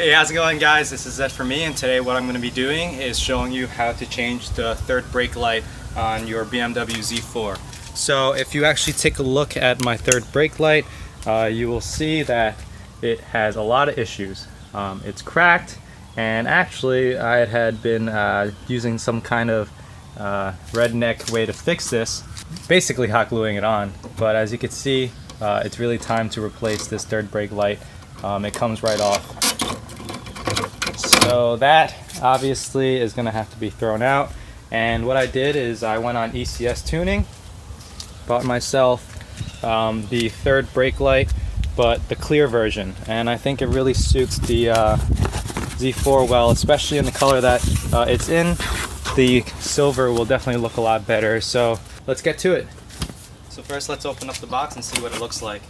Hey, how's it going, guys? This is Zed for me, and today what I'm going to be doing is showing you how to change the third brake light on your BMW Z4. So if you actually take a look at my third brake light, you will see that it has a lot of issues. It's cracked, and actually I had been using some kind of redneck way to fix this, basically hot gluing it on. But as you can see, it's really time to replace this third brake light. It comes right off. So that obviously is going to have to be thrown out. And what I did is I went on ECS tuning, bought myself the third brake light, but the clear version. And I think it really suits the Z4 well, especially in the color that it's in. The silver will definitely look a lot better. So let's get to it. So first let's open up the box and see what it looks like.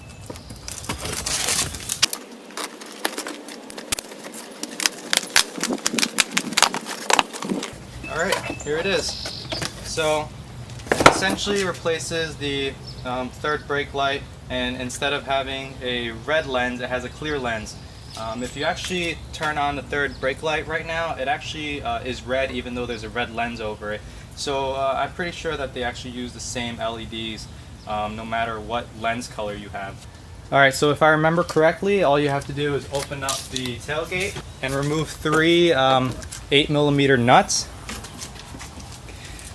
Alright, here it is. So it essentially replaces the third brake light, and instead of having a red lens, it has a clear lens. If you actually turn on the third brake light right now, it actually is red even though there's a red lens over it. So I'm pretty sure that they actually use the same LEDs no matter what lens color you have. Alright, so if I remember correctly, all you have to do is open up the tailgate and remove three 8mm nuts.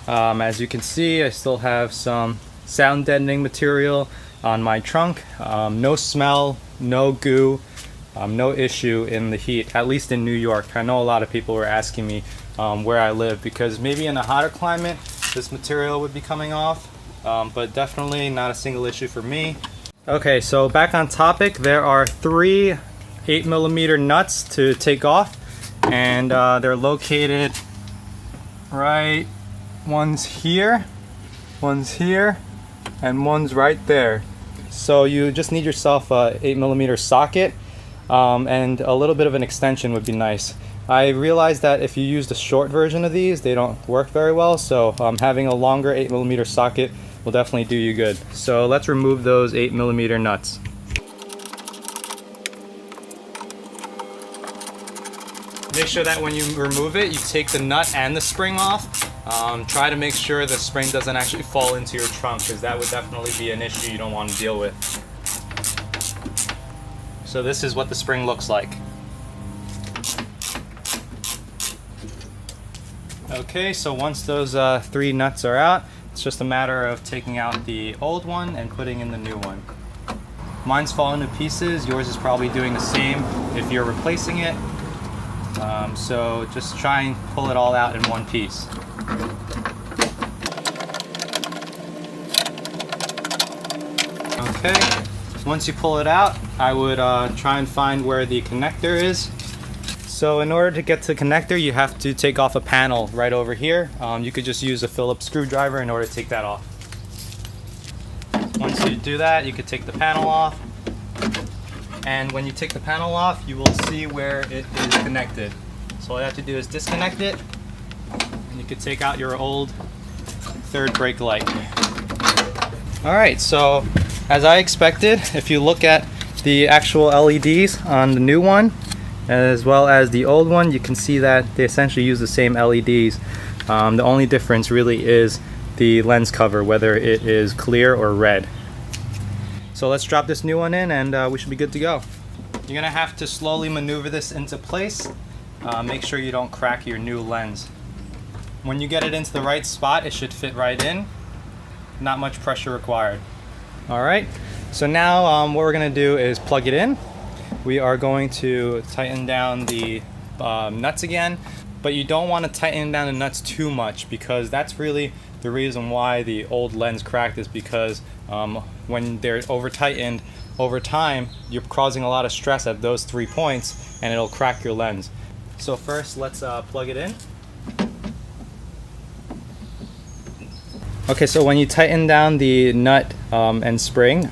As you can see, I still have some sound deadening material on my trunk. No smell, no goo, no issue in the heat, at least in New York. I know a lot of people were asking me where I live, because maybe in a hotter climate this material would be coming off, but definitely not a single issue for me. Okay, so back on topic, there are three 8mm nuts to take off, and they're located right. One's here, and one's right there. So you just need yourself a 8mm socket, and a little bit of an extension would be nice. I realized that if you use the short version of these, they don't work very well, so having a longer 8mm socket will definitely do you good. So let's remove those 8mm nuts. Make sure that when you remove it, you take the nut and the spring off. Try to make sure the spring doesn't actually fall into your trunk, because that would definitely be an issue you don't want to deal with. So this is what the spring looks like. Okay, so once those three nuts are out, it's just a matter of taking out the old one and putting in the new one. Mine's falling to pieces. Yours is probably doing the same if you're replacing it. So just try and pull it all out in one piece. Okay, once you pull it out, I would try and find where the connector is. So in order to get to the connector, you have to take off a panel right over here. You could just use a Phillips screwdriver in order to take that off. Once you do that, you could take the panel off. And when you take the panel off, you will see where it is connected. So all you have to do is disconnect it, and you can take out your old third brake light. Alright, so as I expected, if you look at the actual LEDs on the new one as well as the old one, you can see that they essentially use the same LEDs. The only difference really is the lens cover, whether it is clear or red. So let's drop this new one in, and we should be good to go. You're gonna have to slowly maneuver this into place. Make sure you don't crack your new lens. When you get it into the right spot, it should fit right in. Not much pressure required. Alright, so now what we're gonna do is plug it in. We are going to tighten down the nuts again, but you don't want to tighten down the nuts too much, because that's really the reason why the old lens cracked, is because when they're over tightened over time, you're causing a lot of stress at those 3 points, and it'll crack your lens. So first, let's plug it in. Okay, so when you tighten down the nut and spring,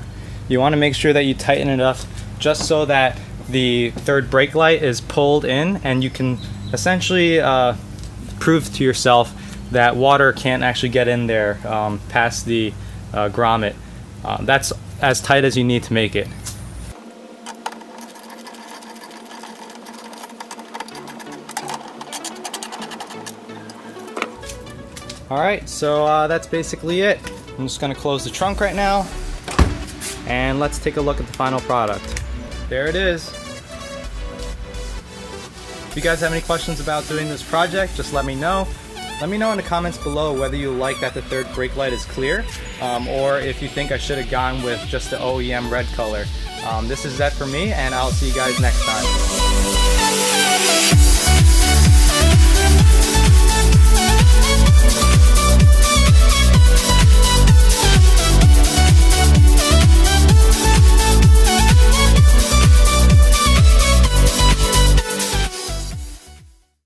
you want to make sure that you tighten it enough just so that the third brake light is pulled in, and you can essentially prove to yourself that water can't actually get in there past the grommet. That's as tight as you need to make it. Alright, so that's basically it. I'm just gonna close the trunk right now, and let's take a look at the final product. There it is. If you guys have any questions about doing this project, just let me know. Let me know in the comments below whether you like that the third brake light is clear, or if you think I should have gone with just the OEM red color. This is that for me, and I'll see you guys next time.